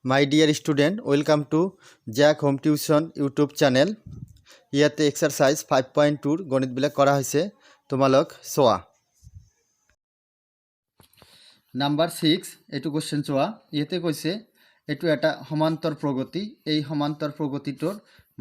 My dear student, welcome to Jack Home Tuition YouTube channel. ইয়াতে exercise 5.2 গণিতবিলাক কৰা হৈছে তোমালোক চোৱা। নাম্বাৰ 6 এটো কোশ্চেন চোৱা। ইয়াতে কৈছে এটো এটা সমান্তৰ প্ৰগতি। এই সমান্তৰ প্ৰগতিটোৰ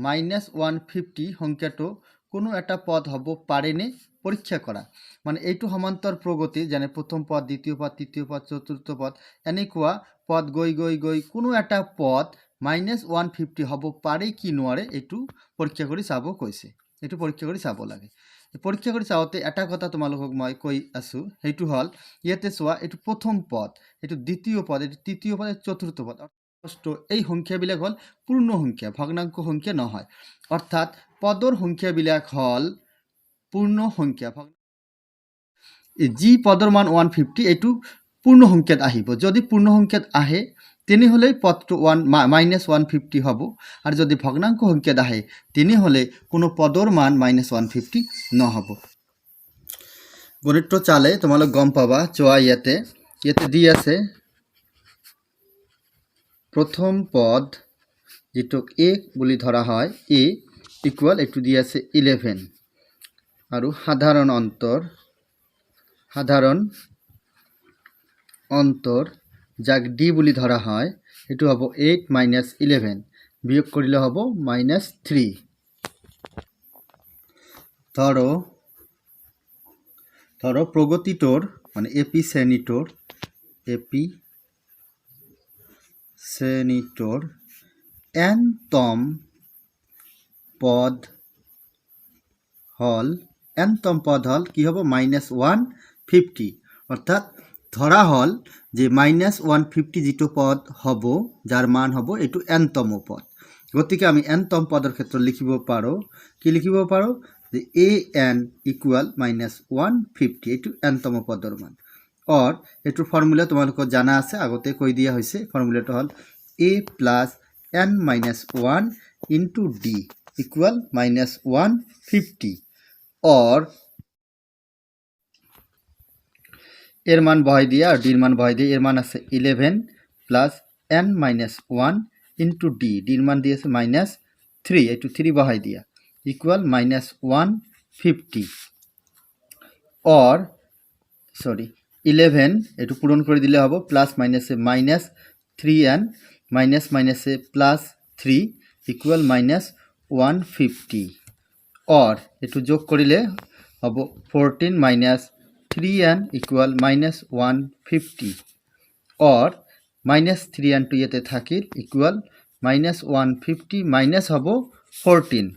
-150 সংখ্যাটো কোনো এটা পদ হ'ব পাৰেনে পৰীক্ষা কৰা। মানে এইটো সমান্তৰ প্ৰগতি যেনে প্ৰথম পদ, দ্বিতীয় পদ, তৃতীয় পদ, চতুৰ্থ পদ এনেকুৱা পদ গৈ গৈ গৈ কোনো এটা পদ -150 হ'ব পাৰে কি নোৱাৰে এইটো পৰীক্ষা কৰি চাব কৈছে। এইটো পৰীক্ষা কৰি চাব লাগে। পৰীক্ষা কৰি চাওঁতে এটা কথা তোমালোকক মই কৈ আছো, সেইটো হল ইয়াতে চোৱা এইটো প্ৰথম পদ, এইটো দ্বিতীয় পদ, এইটো তৃতীয় পদ, চতুৰ্থ পদ। এই সংখ্যাবিলাক হল পূৰ্ণ সংখ্যা, ভগ্নাংক সংখ্যা নহয়। অৰ্থাৎ পদৰ সংখ্যাবিলাক হল পূৰ্ণ সংখ্যা। যি পদৰ মান 150 এইটো পূৰ্ণ সংখ্যাত আহিব। যদি পূৰ্ণ সংখ্যাত আহে তেনেহলে পদটো -150 হ'ব, আৰু যদি ভগ্নাংক সংখ্যাত আহে তেনেহলে কোনো পদৰ মান -150 নহব। গণিতটো চালে তোমালোক গম পাবা। চোৱা ইয়াতে দি আছে প্ৰথম পদ যেটোক a বুলি ধৰা হয়, a ইকুয়াল এটো দি আছে 11 আৰু সাধাৰণ অন্তৰ যাক d বুলি ধৰা হয় এটো হ'ব 8 - 11 বিয়োগ কৰিলে হ'ব -3। ধরো প্রগতিটোর মানে এপি শ্রেণীটোর nতম পদ হল কি হব -150। অর্থাৎ ধরা হল যে -150 যেটো পদ হব যার মান হব এটো nতম পদ। গতিকে আমি nতম পদৰ ক্ষেত্ৰত লিখিব পাৰো, কি লিখিব পাৰো যে an ইকুয়াল -150 এটো nতম পদৰ মান। और এটোৰ ফৰ্মুলা তোমালোকৰ জানা আছে, আগতে কৈ দিয়া হৈছে। ফৰ্মুলাটো হল a + n - 1 * d ইকুয়াল -150। और এর মান বহাই দিয়া আর ডির মান বহাই দিয়ে এর মান আছে 11 + n - 1 * d, ডির মান দিয়েছে -3, একটু 3 বহাই দিয়া ইকুয়াল -150। और 11 একটু পূরণ করে দিলে হবে প্লাস মাইনাসে -3n মাইনাসে +3 ইকুয়াল -150। और একটু যোগ করিলে হবে 14 - 3n ইকুয়াল -150। और -3n টু ইয়েতে থাকিল ইকুয়াল -150 মাইনাস হব 14।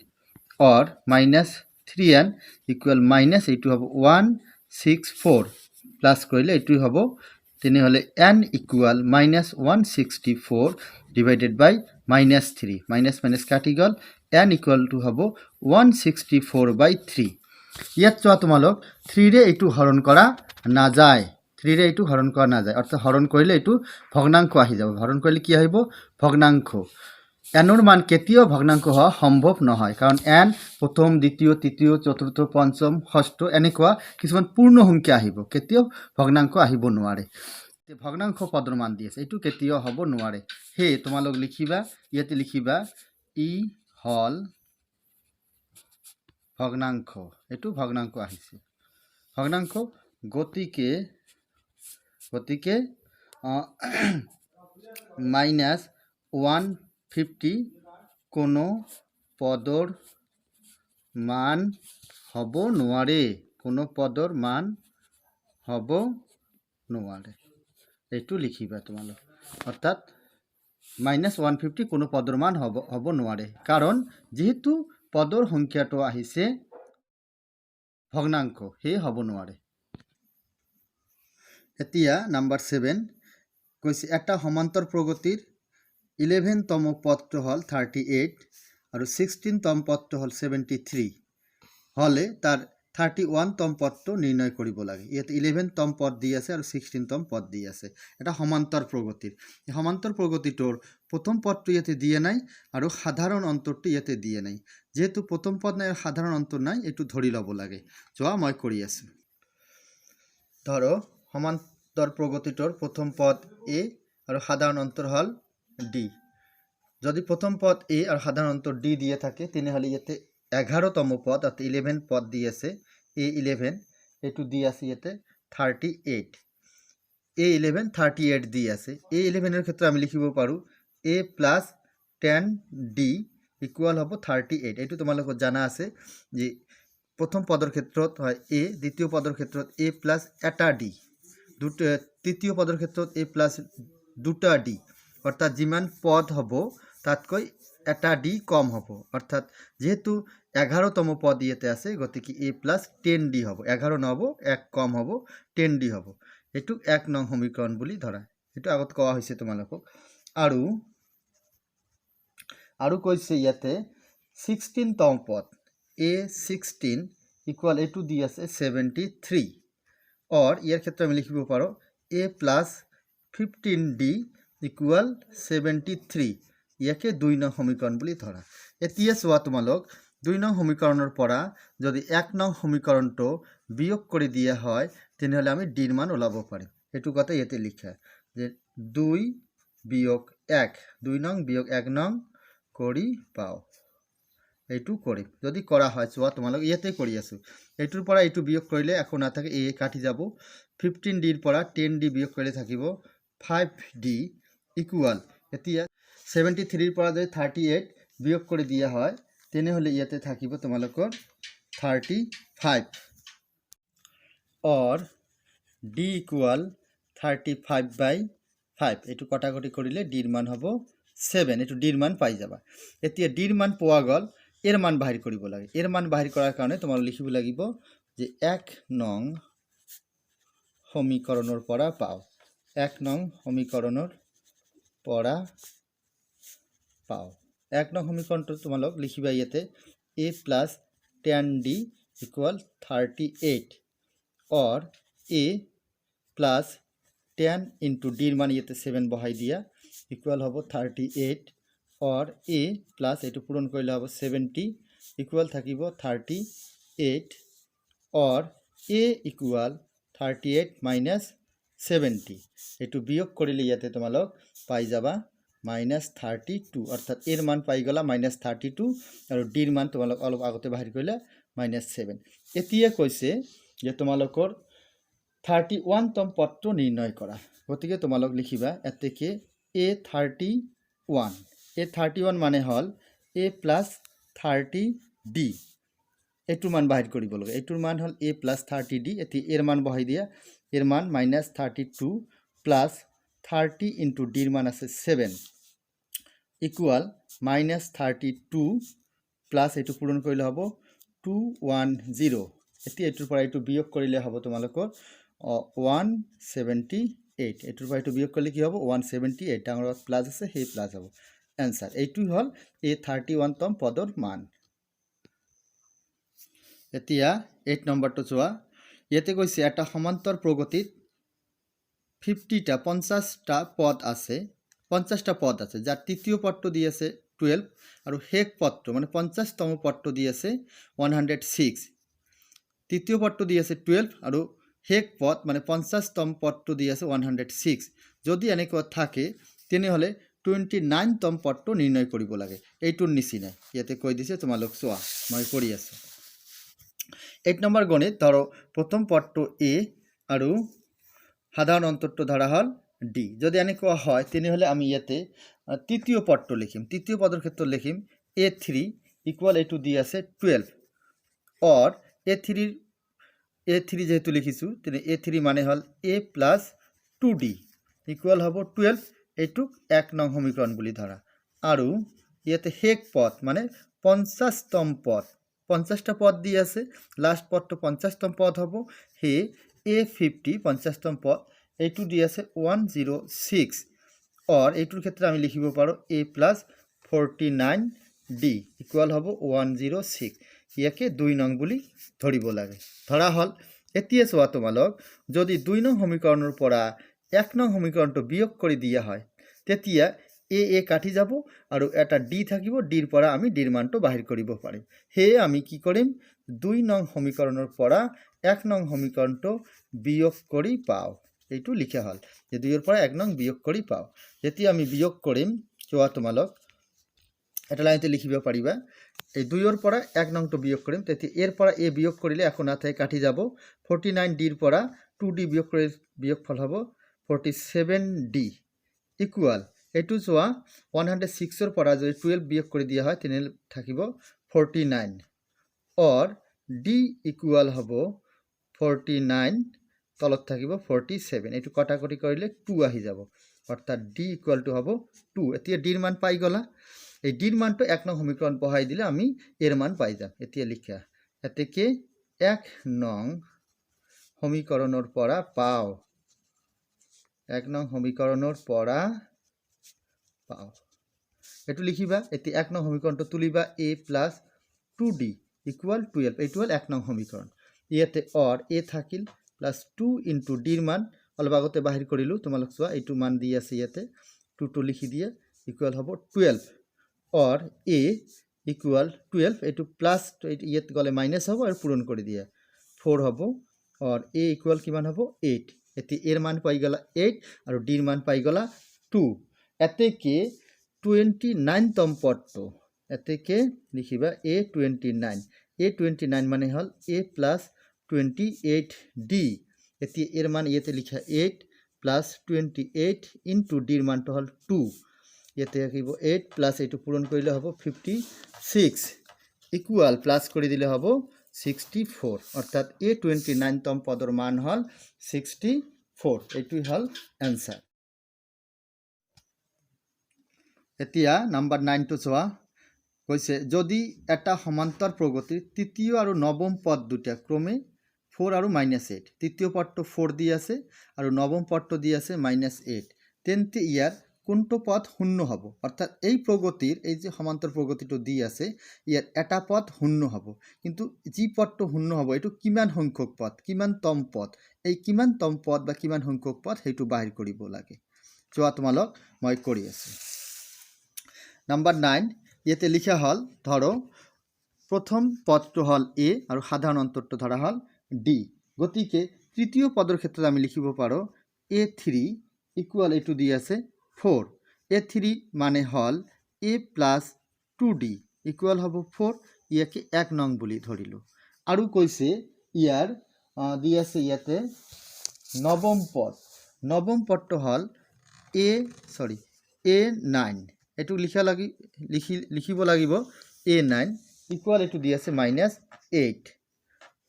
और -3n ইকুয়াল মাইনাস এইটু হব 164 প্লাস করিলে এইটু হব তেনে হলে n ইকুয়াল -164 ডিভাইডেড বাই -3 মাইনাস মাইনাস কাটি গল n ইকুয়াল টু হব 164/3। ইয়াত চোৱা তোমালোক 3 ৰে এইটো হৰণ কৰা নাযায়, অৰ্থাৎ হৰণ কৰিলে এইটো ভগ্নাংক আহি যাব। হৰণ কৰিলে কি আহিব? ভগ্নাংক। এনৰ মান কেতিয়াও ভগ্নাংক হওয়া সম্ভৱ নহয়, কাৰণ n প্ৰথম, দ্বিতীয়, তৃতীয়, চতুৰ্থ, পঞ্চম, ষষ্ঠ এনেকুৱা কিছুমান পূৰ্ণ সংখ্যা আহিব, কেতিয়াও ভগ্নাংক আহিব নোৱাৰে। ভগ্নাংক পদৰ মান দি আছে, এইটো কেতিয়াও হ'ব নোৱাৰে। হে তোমালোক লিখিবা, ইয়াতে লিখিবা ই হল ভগ্নাংক। এইটো ভগ্নাংক আহিছে, ভগ্নাংক। গতিকে -150 কোনো পদৰ মান হ'ব নোৱাৰে, এইটো লিখিবা তোমালোক। অৰ্থাৎ -150 কোনো পদৰ মান হ'ব নোৱাৰে, কাৰণ যেহেতু পদৰ সংখ্যাটো আহিছে ভগ্নাংক, সেয়ে হ'ব নোৱাৰে। এতিয়া নাম্বাৰ 7 কৈছে এটা সমান্তৰ প্ৰগতিৰ 11তম পদটো হল 38 আৰু 16তম পদটো হল 73 হলে তাৰ 31তম পদটো নিৰ্ণয় কৰিব লাগে। ইয়াতে 11তম পদ দি আছে আৰু 16তম পদ দি আছে। এটা সমান্তৰ প্ৰগতিৰ, এই সমান্তৰ প্ৰগতিটোৰ প্ৰথম পদটো ইয়াতে দিয়ে নাই আৰু সাধাৰণ অন্তৰটো ইয়াতে দিয়ে নাই। যেহেতু প্ৰথম পদ নাই আৰু সাধাৰণ অন্তৰ নাই, এইটো ধৰি ল'ব লাগে। চোৱা মই কৰি আছো। ধৰো সমান্তৰ প্ৰগতিটোৰ প্ৰথম পদ a আৰু সাধারণ অন্তর হল ডি যদি প্রথম পদ এ আর সাধারণত ডি দিয়ে থাকে তেনেহলে ইয়াতে 11তম পদ অর্থাৎ 11 পদ দিয়ে আছে এ 11 এটু দিয়ে আছে ইয়াতে 38 এ 11 38 দিয়ে আছে এ 11 এর ক্ষেত্রে আমি লিখিব পাৰো এ প্লাস 10 ডি ইকুয়াল হব 38 এটু তোমালোকক জানা আছে যে প্রথম পদৰ ক্ষেত্ৰত হয় এ দ্বিতীয় পদৰ ক্ষেত্ৰত এ প্লাস এটা ডি তৃতীয় পদৰ ক্ষেত্ৰত এ প্লাস দুটা ডি অর্থাৎ যিমান পদ হব তাতকৈ এটা ডি কম হব অর্থাৎ যেহেতু 11তম পদ ইয়াতে আছে গতিকে এ প্লাস 10 ডি হব 11 নহব 1 কম হব 10 ডি হব এটু 1 নং সমীকরণ বুলি ধৰা এটু আগত কোৱা হৈছে তোমালোকক আৰু কৈছে ইয়াতে 16তম পদ এ 16 ইকুয়াল এটু দি আছে 73 और ইয়াৰ ক্ষেত্ৰত আমি লিখিব পাৰো এ প্লাস 15 ডি ইকুয়াল 73 ইয়াকে 2 নং সমীকৰণ বুলি ধৰা এতিয়া চোৱা তোমালোক 2 নং সমীকৰণৰ পৰা যদি 1 নং সমীকৰণটো বিয়োগ কৰি দিয়া হয় তেনেহলে আমি ডিৰ মান ওলাব পাৰিম এটু কথা ইয়াতে লিখা যে 2 বিয়োগ 1 2 নং বিয়োগ 1 নং কৰি পাও এইটু কৰিম যদি কৰা হয় চোৱা তোমালোক ইয়াতে কৰি আছো এইটুৰ পৰা এইটু বিয়োগ কৰিলে একো না থাকে এ কাটি যাব 15 ডিৰ পৰা 10 ডি বিয়োগ কৰিলে থাকিব 5 ডি ইকুয়াল এতিয়া 73 ৰ পৰা যদি 38 বিয়োগ কৰি দিয়া হয় তেনেহলে ইয়াতে থাকিব তোমালোকৰ 35 और ডি ইকুয়াল 35/5 এটু কটাকটি কৰিলে ডিৰ মান হ'ব 7 এটু ডিৰ মান পাই যাবা এতিয়া ডিৰ মান পোৱা গল এৰ মান বাহিৰ কৰিব লাগে এৰ মান বাহিৰ কৰাৰ কাৰণে তোমাক লিখিব লাগিব যে 1 নং সমীকৰণৰ পৰা পাও 1 নং সমীকৰণৰ পৰা পাও 1 নং সমীকৰণটো তোমালোক লিখিবা ইয়াতে a plus 10d equal 38 और a plus 10 into d मान ইয়াতে 7 বহাই দিয়া ইকুয়াল হবো 38 और a plus এটু পূরণ কৰিলে হবো 70 ইকুয়াল থাকিব 38 और a equal 38 minus 70 এটু বিয়োগ কৰিলে ইয়াতে তোমালোক পাই যাবা -32 অর্থাৎ এর মান পাই গলা -32 আর ডির মান তোমালোক অলপ আগতে বাহির কইলা -7 এতিয়া কইছে যে তোমালোকৰ 31 তম পদটো নিৰ্ণয় কৰা গতিকে তোমালোক লিখিবা এতেকে a31 মানে হল a plus 30d এটুৰ মান বাহিৰ কৰিব লাগে এটুৰ মান হল a plus 30d এতি এর মান বহাই দিয়া এর মান -32 plus 30 into d এর মান আছে 7 ইকুয়াল -32 প্লাস এটু পূরণ কৰিলে হ'ব 210 এতি এটুৰ পৰা এটু বিয়োগ কৰিলে হ'ব তোমালোকৰ 178 এটুৰ পৰা এটু বিয়োগ কৰিলে কি হ'ব 178 ডাঙৰ প্লাস আছে সেই প্লাস হ'ব आंसर এইটো হল a31 তম পদৰ মান এতিয়া 8 নম্বৰটো চোৱা ইয়াতে কৈছে এটা সমান্তৰ প্ৰগতিত 50টা পদ আছে 50টা পদ আছে যাৰ তৃতীয় পদটো দি আছে 12 আৰু শেষ পদটো মানে 50তম পদটো দি আছে 106 তৃতীয় পদটো দি আছে 12 আৰু শেষ পদ মানে 50তম পদটো দি আছে 106 যদি এনেকৈ থাকে তেনেহলে 29তম পদটো নিৰ্ণয় কৰিব লাগে এইটোৰ নিচিনা ইয়াতে কৈ দিছে তোমালোক চোৱা মই কৰি আছো 8 নম্বৰ গণিত ধৰো প্ৰথম পদটো a আৰু সাধাৰণ অন্তৰটো ধৰা হল d যদি এনেকুৱা হয় তেনেহলে আমি ইয়াতে তৃতীয় পদটো লিখিম তৃতীয় পদৰ ক্ষেত্ৰত লিখিম a3 ইকুয়াল এটু দি আছে 12 और a3 যেহেতু লিখিছো তেনে a3 মানে হল a plus 2d ইকুয়াল হবো 12 এটু 1 নং সমীকরণ বুলি ধৰা আৰু ইয়াতে শেষ পদ মানে 50তম পদ 50টা পদ দি আছে লাস্ট পদটো 50তম পদ হবো হে a50 50তম পদ এটু দি আছে 106 और এটুৰ ক্ষেত্ৰে আমি লিখিব পাৰো a plus 49d ইকুয়াল হবো 106 ইয়াকে 2 নং বুলি ধৰিব লাগে ধৰা হল এতিয়া চোৱা তোমালোক যদি 2 নং সমীকৰণৰ পৰা 1 নং সমীকৰণটো বিয়োগ কৰি দিয়া হয় তেতিয়া a কাটি যাব আৰু এটা d থাকিব ডিৰ পৰা আমি ডিৰ মানটো বাহিৰ কৰিব পাৰিম হে আমি কি কৰিম 2 নং সমীকৰণৰ পৰা 1 নং সমীকৰণটো বিয়োগ কৰি পাও এইটো লিখা হল যে 2 পৰা 1 নং বিয়োগ কৰি পাও যেতিয়া আমি বিয়োগ কৰিম চোৱা তোমালোক এটা লাইনতে লিখিব পাৰিবা এই 2 পৰা 1 নংটো বিয়োগ কৰিম তেতিয়া এৰ পৰা a বিয়োগ কৰিলে একো না থাকে কাটি যাব 49 d পৰা 2d বিয়োগ কৰি বিয়োগফল হ'ব 47d ইকুয়াল এইটো চোৱা 106 পৰা যদি 12 বিয়োগ কৰি দিয়া হয় তেনে থাকিব 49 or d ইকুয়াল হ'ব 49 তলত থাকিব 47 এইটো কটাকটি কৰিলে 2 আহি যাব অৰ্থাৎ d ইকুয়াল টু হ'ব 2 এতিয়া d ৰ মান পাই গলা এই d ৰ মানটো 1 নং সমীকৰণ বহাই দিলে আমি এৰ মান পাই যাম এতিয়া লিখা এতেকে 1 নং সমীকৰণৰ পৰা পাও 1 নং সমীকৰণৰ পৰা পাও এটো লিখিবা এতি 1 নং সমীকৰণটো তুলিবা a plus 2d equal 12 এইটো হল 1 নং সমীকৰণ ইয়াতে or a থাকিল plus 2 into d ৰ মান অলপ আগতে বাহিৰ কৰিলো তোমালোক চোৱা এইটো মান দি আছে ইয়াতে 2 to লিখি দিয়ে equal হ'ব 12 or a equal 12 এইটো plus ইয়াত গলে মাইনাস হ'ব আৰু পূৰণ কৰি দিয়া 4 হ'ব or a equal কিমান হ'ব 8 এতি এর মান পাই গলা 8 আৰু d ৰ মান পাই গলা 2 এতেকে 29 তম পদটো এতেকে লিখিবা a29 মানে হল a plus 28d এতি এর মান ইয়াতে লিখা 8 plus 28 into d ৰ মানটো হল 2 ইয়াতে থাকিব 8 plus এইটো পূৰণ কৰিলে হ'ব 56 ইকুয়াল প্লাস কৰি দিলে হ'ব 64 অৰ্থাৎ a29 তম পদৰ মান হল 64 এইটোই হল आंसर এতিয়া নাম্বাৰ 9 টো চোৱা কৈছে যদি এটা সমান্তৰ প্ৰগতিৰ তৃতীয় আৰু নবম পদ দুটা ক্ৰমে 4 আৰু -8 তৃতীয় পদটো 4 দি আছে আৰু নবম পদটো দি আছে -8 তেন্তে ইয়াৰ কোনটো পদ শূন্য হ'ব অৰ্থাৎ এই প্ৰগতিৰ এই যে সমান্তৰ প্ৰগতিটো দি আছে ইয়াৰ এটা পদ শূন্য হ'ব কিন্তু যি পদটো শূন্য হ'ব এটো কিমান সংখ্যক পদ কিমান তম পদ এই কিমান তম পদ বা কিমান সংখ্যক পদ হেতু বাহিৰ কৰিব লাগে চোৱা তোমালোক মই কৰি আছো নাম্বাৰ 9 ইয়াতে লিখা হল ধৰো প্ৰথম পদটো হল a আৰু সাধাৰণ অন্তৰটো ধৰা হল d গতিকে তৃতীয় পদৰ ক্ষেত্ৰত আমি লিখিব পাৰো a3 ইকুয়াল এটো দি আছে 4 a3 মানে হল a plus 2d ইকুয়াল হ'ব 4 ইয়াকে 1 নং বুলি ধৰিলো আৰু কৈছে ইয়াৰ দি আছে ইয়াতে নবম পদটো হল a9 এটো লিখিব লাগিব a9 ইকুয়াল এটো দি আছে -8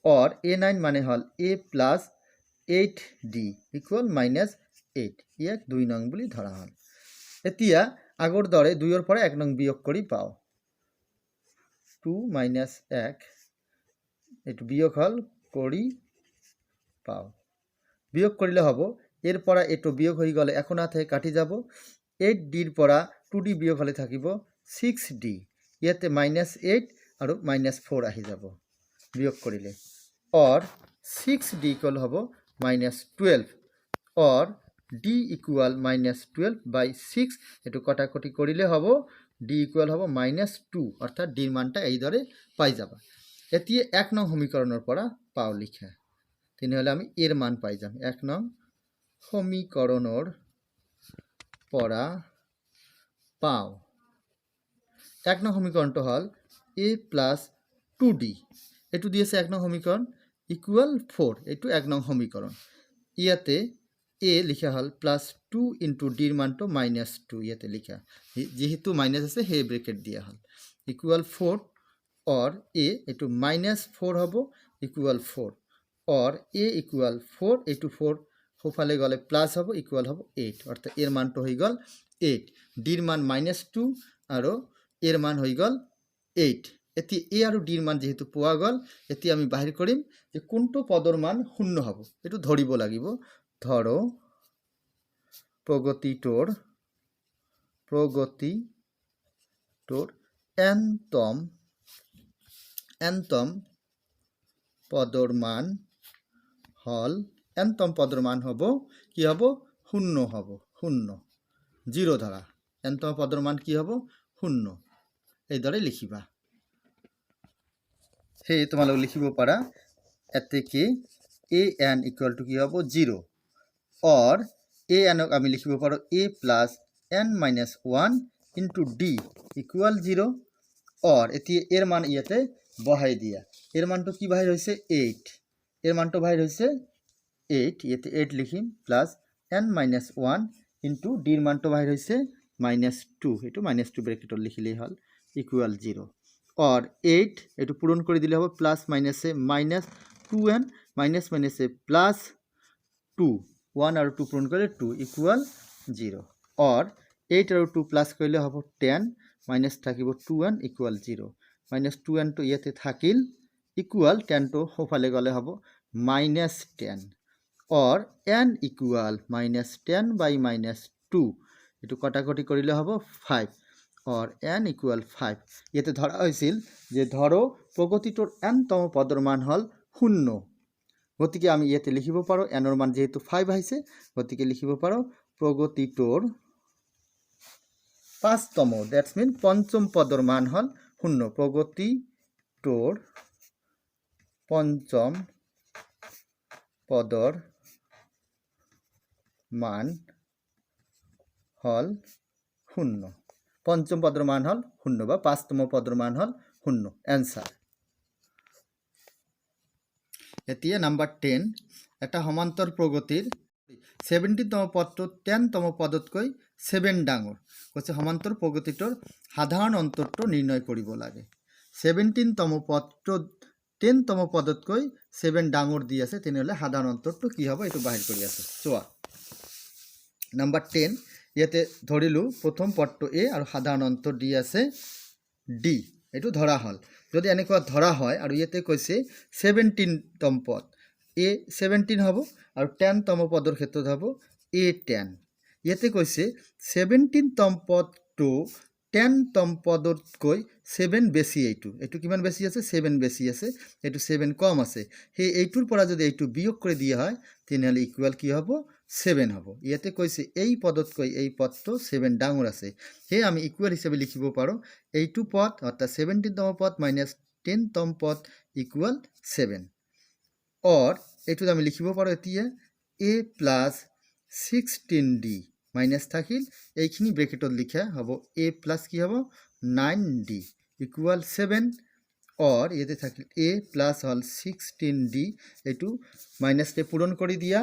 or a9 মানে হল a plus 8d ইকুয়াল -8 ইয়াক 2 নং বুলি ধৰা হল এতিয়া আগৰ দৰে 2 ৰ পৰা 1 নং বিয়োগ কৰি পাও 2 - 1 এটো বিয়োগ হল কৰি পাও বিয়োগ কৰিলে হ'ব এৰ পৰা এটো বিয়োগ হৈ গলে এখন না থেকে কাটি যাব 8d ৰ পৰা 2d বিয়োগ হলে থাকিব 6d ইয়াতে -8 আৰু -4 আহি যাব বিয়োগ কৰিলে or 6d ইকুয়াল হ'ব -12 or d ইকুয়াল -12 by 6 এটো কটাকটি কৰিলে হ'ব d ইকুয়াল হ'ব -2 অৰ্থাৎ d ৰ মানটা এই দৰে পাই যাবা এতিয়া 1 নং সমীকৰণৰ পৰা পাও লিখা তেনেহলে আমি এৰ মান পাই যাম 1 নং সমীকৰণৰ পৰা পাও 1 নং সমীকৰণটো হল a plus 2d এটো দিয়েছে 1 নং সমীকৰণ ইকুয়াল 4 এটো 1 নং সমীকৰণ ইয়াতে a লিখা হল plus 2 into d ৰ মানটো -2 ইয়াতে লিখা যেহেতু মাইনাস আছে হে ব্র্যাকেট দিয়া হল ইকুয়াল 4 or a এটো -4 হ'ব ইকুয়াল 4 or a ইকুয়াল 4 এটো 4 হোফালে গলে প্লাস হ'ব ইকুয়াল হ'ব 8 অর্থাৎ এর মানটো হৈ গল 8 d ৰ মান -2 আৰু এৰ মান হৈ গল 8 এতি a আৰু d ৰ মান যেহেতু পোৱা গল এতি আমি বাহিৰ কৰিম যে কোনটো পদৰ মান শূন্য হ'ব এটো ধৰিব লাগিব ধৰো প্ৰগতিটোৰ nতম পদৰ মান হল nতম পদৰ মান হ'ব কি হ'ব শূন্য হ'ব শূন্য 0 ধৰা nতম পদৰ মান কি হ'ব শূন্য এই দৰে লিখিবা হে তোমালোক লিখিব পাৰা এতেকে an ইকুয়াল টু কি হ'ব 0 অৰ এ এনক আমি লিখিব পাৰো a plus n minus 1 into d equal 0 or এতিয়া এর মান ইয়াতে বহাই দিয়া এর মানটো কি বাহির হয়েছে 8 এর মানটো বাহির হয়েছে 8 ইয়াতে 8 লিখিম প্লাস n মাইনাস 1 ইনটু ডির মানটো বাহির হয়েছে -2 এটু -2 ব্র্যাকেটত লিখিলেই হল ইকুয়াল 0 और 8 এটু পূরণ করে দিলে হবে প্লাস মাইনাসে -2n মাইনাস মাইনাসে প্লাস 2 1 আর 2 পূরণ করলে 2 ইকুয়াল 0 और 8 আর 2 প্লাস করলে হবে 10 মাইনাস থাকিব 2n ইকুয়াল 0 -2n তো ইয়াতে থাকিল ইকুয়াল 10 তো হোফালে গলে হবে -10 और n ইকুয়াল -10 বাই -2 এটু কটাকটি করিলে হবে 5 और n ইকুয়াল 5 ইয়াতে ধরা হয়েছিল যে ধরো প্রগতিটোর n তম পদর মান হল 0 গতিকে আমি ইয়াতে লিখিব পাৰো n এৰ মান যেহেতু 5 আইছে গতিকে লিখিব পাৰো প্রগতিটোর 5তম দ্যাটস মিন পঞ্চম পদর মান হল 0 প্রগতিটোর পঞ্চম পদর মান হল 0 পঞ্চম পদর মান হল 0 বা 5তম পদর মান হল 0 অ্যানসার এতিয়া নাম্বার 10 এটা সমান্তর প্রগতির 17তম পদটো 10তম পদতকৈ 7 ডাঙৰ কৈছে সমান্তৰ প্ৰগতিটোৰ সাধাৰণ অন্তৰটো নিৰ্ণয় কৰিব লাগে 17তম পদটো 10তম পদতকৈ 7 ডাঙৰ দি আছে তেনেহলে সাধাৰণ অন্তৰটো কি হ'ব এটো বাহিৰ কৰি আছে চোৱা নাম্বাৰ 10 ইয়াতে ধৰিলো প্ৰথম পদটো a আৰু সাধাৰণ অন্তৰ দি আছে d এটো ধৰা হল যদি এনেকুৱা ধৰা হয় আৰু ইয়াতে কৈছে 17তম পদ a 17 হ'ব আৰু 10তম পদৰ ক্ষেত্ৰত হ'ব a 10 ইয়াতে কৈছে 17তম পদটো 10তম পদতকৈ 7 বেছি এইটো কিমান বেছি আছে 7 বেছি আছে এইটো 7 কম আছে হে এইটোৰ পৰা যদি এইটো বিয়োগ কৰি দিয়া হয় তেনেহলে ইকুয়াল কি হ'ব 7 হ'ব ইয়াতে কৈছে এই পদতকৈ এই পদটো 7 ডাঙৰ আছে হে আমি ইকুয়াল হিচাপে লিখিব পাৰো এইটো পদ অৰ্থাৎ 17তম পদ - 10তম পদ ইকুয়াল 7 और এইটো আমি লিখিব পাৰো এতিয়া a প্লাস 16d মাইনাস থাকিল এইখিনি ব্র্যাকেটত লিখা হ'ব a প্লাস কি হ'ব 9d ইকুয়াল 7 और ইয়াতে থাকিল a প্লাস হল 16d এইটো মাইনাসে পূরণ কৰি দিয়া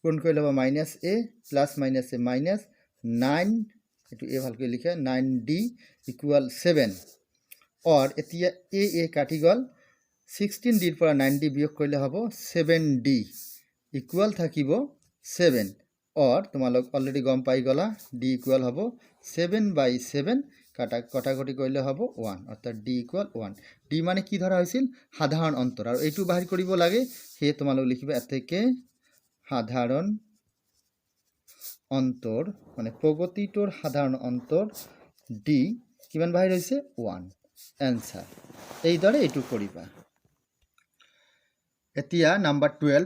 পূৰণ কৰিলে হ'ব -a প্লাস মাইনাসে -9 এইটো a ভালকৈ লিখা 9d ইকুয়াল 7 और এতিয়া a কাটি গল 16d ৰ পৰা 9d বিয়োগ কৰিলে হ'ব 7d ইকুয়াল থাকিব 7 और তোমালোক অলরেডি গম পাই গলা d ইকুয়াল হ'ব 7/7 কাটাকটি কৰিলে হ'ব 1 অৰ্থাৎ d ইকুয়াল 1 d মানে কি ধৰা হৈছিল সাধাৰণ অন্তৰ আৰু এইটো বাহিৰ কৰিব লাগে হে তোমালোক লিখিবা এতেকে সাধাৰণ অন্তৰ মানে প্ৰগতিটোৰ সাধাৰণ অন্তৰ d কিমান বাহিৰ হৈছে 1 অ্যানসাৰ এইদৰে এইটো কৰিবা এতিয়া নাম্বাৰ 12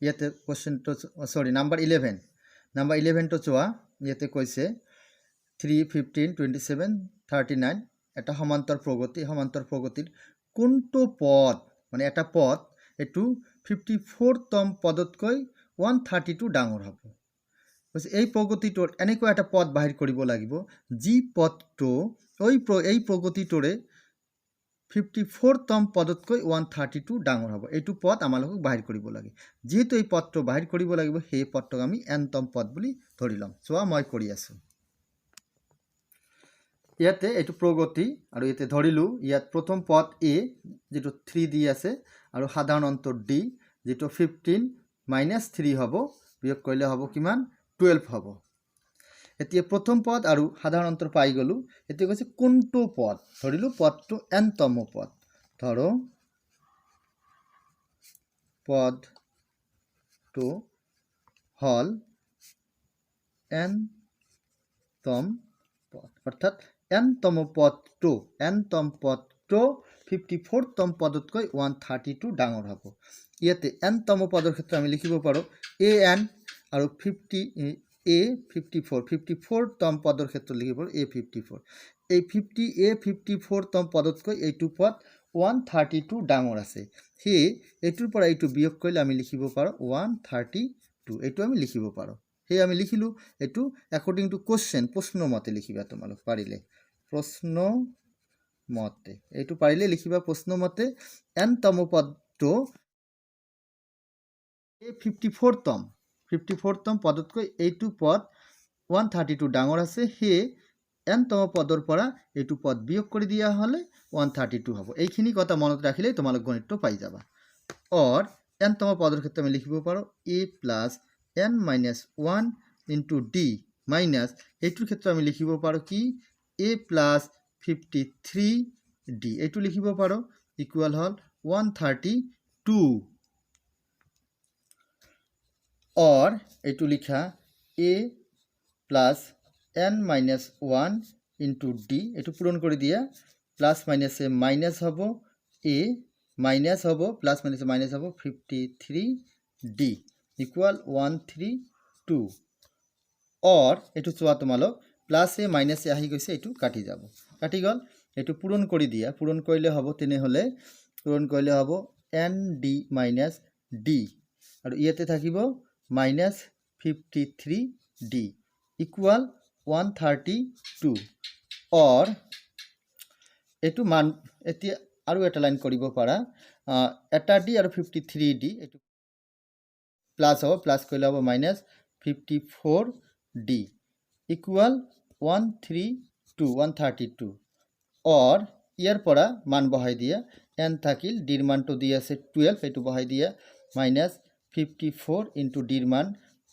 ইয়াতে কোশ্চেন তো সৰি নাম্বাৰ 11 তো চোৱা ইয়াতে কৈছে 3 15 27 39 এটা সমান্তৰ প্ৰগতিৰ কোনটো পদ মানে এটা পদ এটু 54তম পদতকৈ 132 ডাঙৰ হ'ব কৈছে এই প্ৰগতিটোৰ এনেকুৱা এটা পদ বাহিৰ কৰিব লাগিব যি পদটো এই প্ৰগতিটোৰে 54তম পদতকৈ 132 ডাঙৰ হ'ব এইটো পদ আমালোকক বাহিৰ কৰিব লাগে যেহেতু এই পদটো বাহিৰ কৰিব লাগিব সেই পদটোক আমি nতম পদ বুলি ধৰি লম চোৱা মই কৰি আছো ইয়াতে এইটো প্ৰগতি আৰু ইয়াতে ধৰিলো ইয়াত প্ৰথম পদ a যেটো 3 দি আছে আৰু সাধাৰণ অন্তৰ d যেটো 15 - 3 হ'ব বিয়োগ কৰিলে হ'ব কিমান 12 হ'ব এতিয়া প্ৰথম পদ আৰু সাধাৰণ অন্তৰ পাই গলো এতিয়া কৈছে কোনটো পদ ধৰিলো পদটো nতম পদ ধৰো পদটো হল nতম পদ অৰ্থাৎ nতম পদটো 54তম পদতকৈ 132 ডাঙৰ হ'ব ইয়াতে nতম পদৰ ক্ষেত্ৰত আমি লিখিব পাৰো an আৰু 54তম পদৰ ক্ষেত্ৰত লিখিব পাৰো a54 এই 54তম পদতকৈ এইটো পদ 132 ডাঙৰ আছে হে এইটোৰ পৰা এইটো বিয়োগ কৰিলে আমি লিখিব পাৰো 134 2 এইটো আমি লিখিব পাৰোঁ সেই আমি লিখিলোঁ এইটো একৰ্ডিং টু কোৱেশ্চন প্ৰশ্ন মতে লিখিবা তোমালোক পাৰিলে প্ৰশ্ন মতে এইটো পাৰিলে লিখিবা প্ৰশ্ন মতে n তম পদটো এই 54 তম পদতকৈ এইটো পদ 132 ডাঙৰ আছে সেই n তম পদৰ পৰা এইটো পদ বিয়োগ কৰি দিয়া হলে 132 হ'ব এইখিনি কথা মনত ৰাখিলে তোমালোক গণিতটো পাই যাবা অৰ n তম পদৰ ক্ষেত্ৰত আমি লিখিব পাৰোঁ a + n - 1 * d মাইনাস এইটোৰ ক্ষেত্ৰত আমি লিখিব পাৰোঁ কি a + 53d এইটো লিখিব পাৰোঁ ইকুয়াল হল 132 और এইটো লিখা a plus n minus 1 into d এইটো পূরণ করে দিয়া প্লাস মাইনাসে মাইনাস হব a মাইনাস হব প্লাস মাইনাসে মাইনাস হব 53d ইকুয়াল 132 और এইটো চোৱা তোমালোক প্লাসে মাইনাসে আহি গৈছে এইটো কাটি যাব কাটি গল এইটো পূরণ কৰি দিয়া পূৰণ কৰিলে হব তেনেহলে পূৰণ কৰিলে হব nd minus d আৰু ইয়াতে থাকিব minus 53d equal 132 or এইটো মান এতিয়া আৰু এটা লাইন কৰিব পাৰা এটা d আৰু 53d এইটো প্লাস হ'ব প্লাস কৰিলে হ'ব minus 54d equal 132 or ইয়াৰ পৰা মান বহাই দিয়া n থাকিল d ৰ মানটো দি আছে 12 এইটো বহাই দিয়া minus 54 into d ৰ মান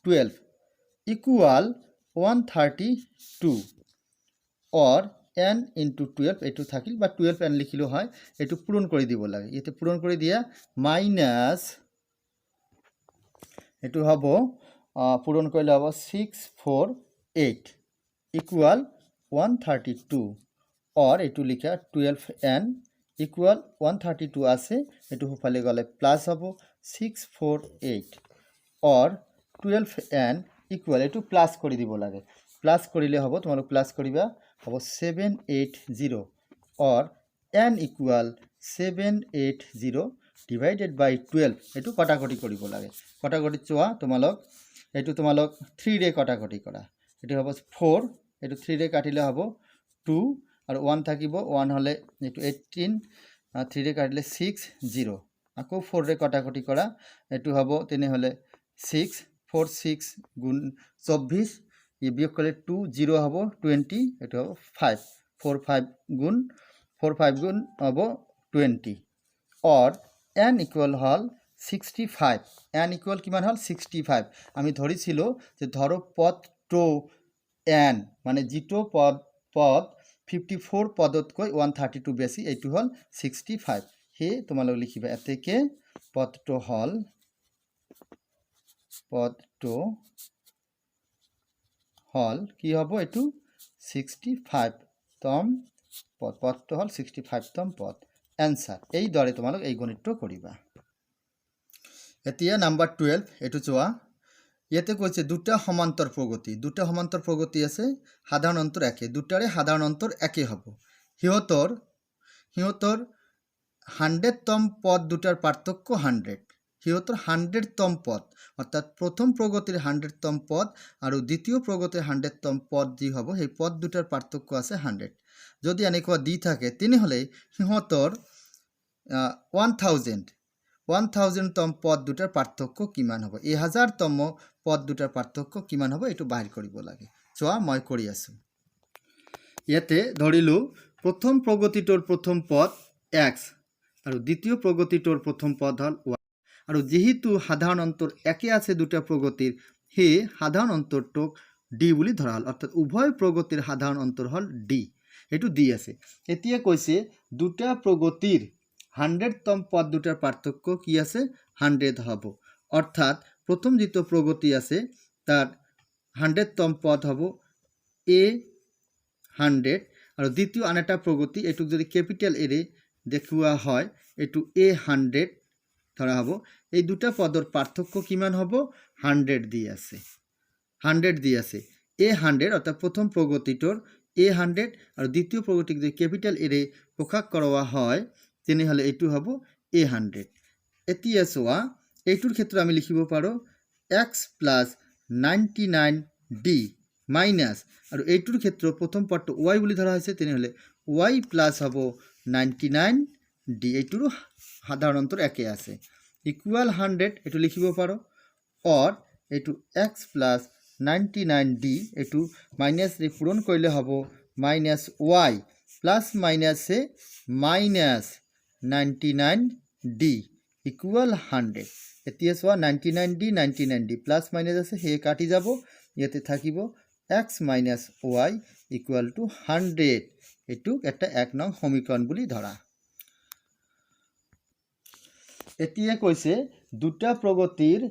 12 equal 132 or n into 12 এইটো থাকিল বা 12 n লিখিলো হয় এইটো পূরণ কৰি দিব লাগে এতে পূৰণ কৰি দিয়া মাইনাস এইটো হ'ব পূৰণ কৰিলে হ'ব 648 equal 132 or এইটো লিখা 12n equal 132 আছে এইটো হফালে গলে প্লাস হ'ব 648 or 12n equal এইটো প্লাস কৰি দিব লাগে প্লাস কৰিলে হ'ব তোমালোক প্লাস কৰিবা হ'ব 780 or n equal 780 divided by 12 এইটো কটাকটি কৰিব লাগে কটাকটি চোৱা তোমালোক এইটো তোমালোক 3 ৰে কটাকটি কৰা এটো হ'ব 4 এইটো 3 ৰে কাটিলে হ'ব 2 আৰু 1 থাকিব 1 হলে এইটো 18 3 ৰে কাটিলে 60 আকৌ 4 ৰে কটাকটি কৰা এটো হ'ব তেনে হলে 6 4 6 গুণ 24 ই বিয়োগ কৰিলে 2 0 হ'ব 20 এটো হ'ব 5 4 5 গুণ হ'ব 20 or n equal hall 65 n equal কিমান হল 65 আমি ধৰিছিলো যে ধৰো পদটো n মানে যেটো পদ 54 পদতকৈ 132 বেছি এইটো হল 65 হে তোমালোক লিখিবা এতেকে পদটো হল কি হ'ব এটো 65 তম পদটো হল 65 তম পদ आंसर এই দৰে তোমালোক এই গণিতটো কৰিবা এতিয়া নাম্বাৰ 12 এটো চোৱা ইয়াতে কৈছে দুটা সমান্তৰ প্ৰগতি আছে সাধাৰণ অন্তৰ একে দুটাৰে সাধাৰণ অন্তৰ একে হ'ব হিয়তৰ 100 তম পদ দুটাৰ পাৰ্থক্য 100 হিয়তৰ 100 তম পদ অৰ্থাৎ প্ৰথম প্ৰগতিৰ 100 তম পদ আৰু দ্বিতীয় প্ৰগতিৰ 100 তম পদ যি হ'ব সেই পদ দুটাৰ পাৰ্থক্য আছে 100 যদি এনেকুৱা দি থাকে তেনেহলে হিয়তৰ 1000 তম পদ দুটাৰ পাৰ্থক্য কিমান হ'ব 1000 তম পদ দুটাৰ পাৰ্থক্য কিমান হ'ব এটো বাহিৰ কৰিব লাগে চোৱা মই কৰি আছো ইয়াতে ধৰিলো প্ৰথম প্ৰগতিটোৰ প্ৰথম পদ x আৰু দ্বিতীয় প্ৰগতিটোৰ প্ৰথম পদ হল y আৰু যেহেতু সাধাৰণ অন্তৰ একে আছে দুটা প্ৰগতিৰ হে সাধাৰণ অন্তৰটোক d বুলি ধৰা হল অৰ্থাৎ উভয় প্ৰগতিৰ সাধাৰণ অন্তৰ হল d এটো দি আছে এতিয়া কৈছে দুটা প্ৰগতিৰ 100 তম পদ দুটাৰ পাৰ্থক্য কি আছে 100 হ'ব অৰ্থাৎ প্ৰথম যেটো প্ৰগতি আছে তাৰ 100 তম পদ হ'ব a 100 আৰু দ্বিতীয় আনটা প্ৰগতি এটুক যদি ক্যাপিটাল এ ৰে দেখুৱা হয় এটু a 100 ধৰা হ'ব এই দুটা পদৰ পাৰ্থক্য কিমান হ'ব 100 দি আছে a 100 অৰ্থাৎ প্ৰথম প্ৰগতিটোৰ a 100 আৰু দ্বিতীয় প্ৰগতিক যদি ক্যাপিটাল এ ৰে প্ৰকাশ কৰোৱা হয় তেনেহলে এটু হ'ব a 100 এতিয়া চোৱা এইটোৰ ক্ষেত্ৰত আমি লিখিব পাৰো এক্স প্লাছ 99d মাইনাছ আৰু এইটোৰ ক্ষেত্ৰত প্ৰথম পাৰ্টটো y বুলি ধৰা হৈছে, তেনেহ'লে y প্লাছ হ'ব 99d, এইটোৰো সাধাৰণ অন্তৰ একে আছে, ইকুৱেল 100 এইটো লিখিব পাৰোঁ। অৰ এইটো এক্স প্লাছ 99d এইটো মাইনাছ পূৰণ কৰিলে হ'ব মাইনাছ y প্লাছ মাইনাছে মাইনাছ 99d ইকুৱেল 100। এতিয়া চোৱা 99d প্লাছ মাইনাছ আছে, সেয়ে কাটি যাব, ইয়াতে থাকিব x minus Y equal to 100। এইটোক এটা 1 নং সমীকৰণ বুলি ধৰা। এতিয়া কৈছে দুটা প্ৰগতিৰ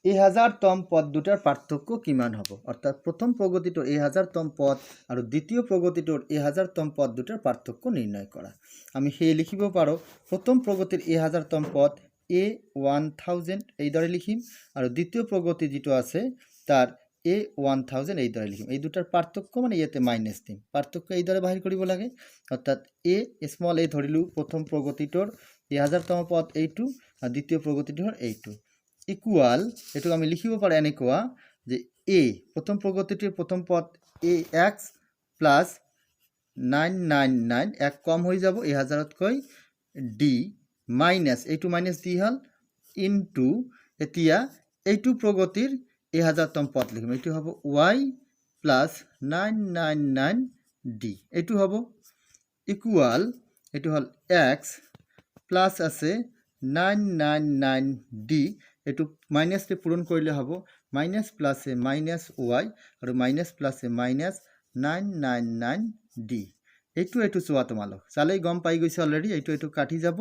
1000তম পদ দুটাৰ পাৰ্থক্য কিমান হ'ব, অৰ্থাৎ প্ৰথম প্ৰগতিটোৰ 1000তম পদ আৰু দ্বিতীয় প্ৰগতিটোৰ 1000তম পদ দুটাৰ পাৰ্থক্য নিৰ্ণয় কৰা। আমি সেই লিখিব পাৰোঁ, প্ৰথম প্ৰগতিৰ 1000তম পদ A1000 এইদৰে লিখিম, আৰু দ্বিতীয় প্ৰগতি যিটো আছে তাৰ A1000 এইদৰে লিখিম। এই দুটাৰ পাৰ্থক্য মানে ইয়াতে মাইনাছ দিম, পাৰ্থক্য এইদৰে বাহিৰ কৰিব লাগে, অৰ্থাৎ স্মল a ধৰিলোঁ প্ৰথম প্ৰগতিটোৰ 1000তম পদ এইটো আৰু দ্বিতীয় প্ৰগতিটোৰ এইটো, ইকুৱেল এইটোক আমি লিখিব পাৰোঁ এনেকুৱা যে প্ৰথম প্ৰগতিটোৰ প্ৰথম পদ ax প্লাছ 999 এক কম হৈ যাব 1000তকৈ d মাইনাছ এইটো মাইনাছ d হ'ল ইনটু, এতিয়া এইটো প্ৰগতিৰ 1000তম পদ লিখিম, এইটো হ'ব y প্লাছ 999d, এইটো হ'ব ইকুৱেল এইটো হ'ল x প্লাছ আছে 999d, এইটো মাইনাছটো পূৰণ কৰিলে হ'ব মাইনাছ প্লাছে মাইনাছ y আৰু মাইনাছ প্লাছে মাইনাছ 999d। এইটো চোৱা, তোমালোক চালেই গম পাই গৈছে অলৰেডি, এইটো কাটি যাব,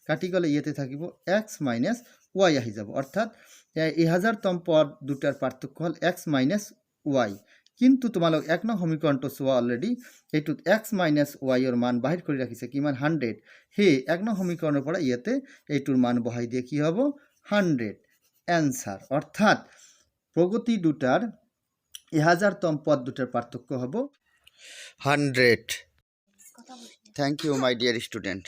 কাটি গ'লে ইয়াতে থাকিব এক্স মাইনাছ ৱাই আহি যাব, অৰ্থাৎ 1000তম পদ দুটাৰ পাৰ্থক্য হ'ল এক্স মাইনাছ ৱাই। কিন্তু তোমালোক 1 নং সমীকৰণটো চোৱা অলৰেডি, এইটোত এক্স মাইনাছ ৱাইৰ মান বাহিৰ কৰি ৰাখিছে কিমান 100, সেয়ে 1 নং সমীকৰণৰ পৰা ইয়াতে এইটোৰ মান বহাই দিয়ে কি হ'ব 100 এনচাৰ, অৰ্থাৎ প্ৰগতি দুটাৰ 1000তম পদ দুটাৰ পাৰ্থক্য হ'ব 100। Thank you my dear student.